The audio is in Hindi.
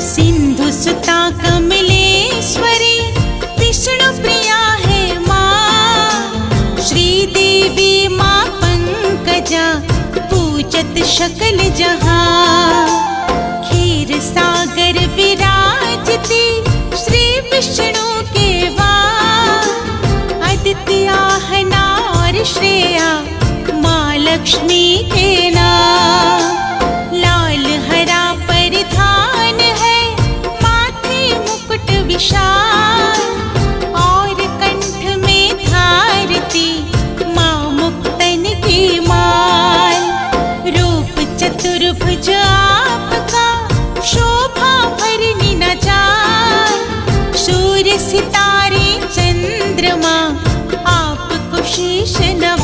सिंधु सुता कमलेश्वरी विष्णु प्रिया है माँ। श्रीदेवी माँ पंकजा पूजत सकल जहाँ। क्षीर सागर विराजती श्री विष्णु के वार। अदित्या हना और श्रेया माँ लक्ष्मी के नाम। लाल हरा परिधान है माथे मुकुट विशाल। और कंठ में धारती माँ मुक्तन की माल। रूप चतुर्भुज आपका शोभा भरनी न जाए। सूर्य सितारे चंद्रमा आपको शीश नवाए।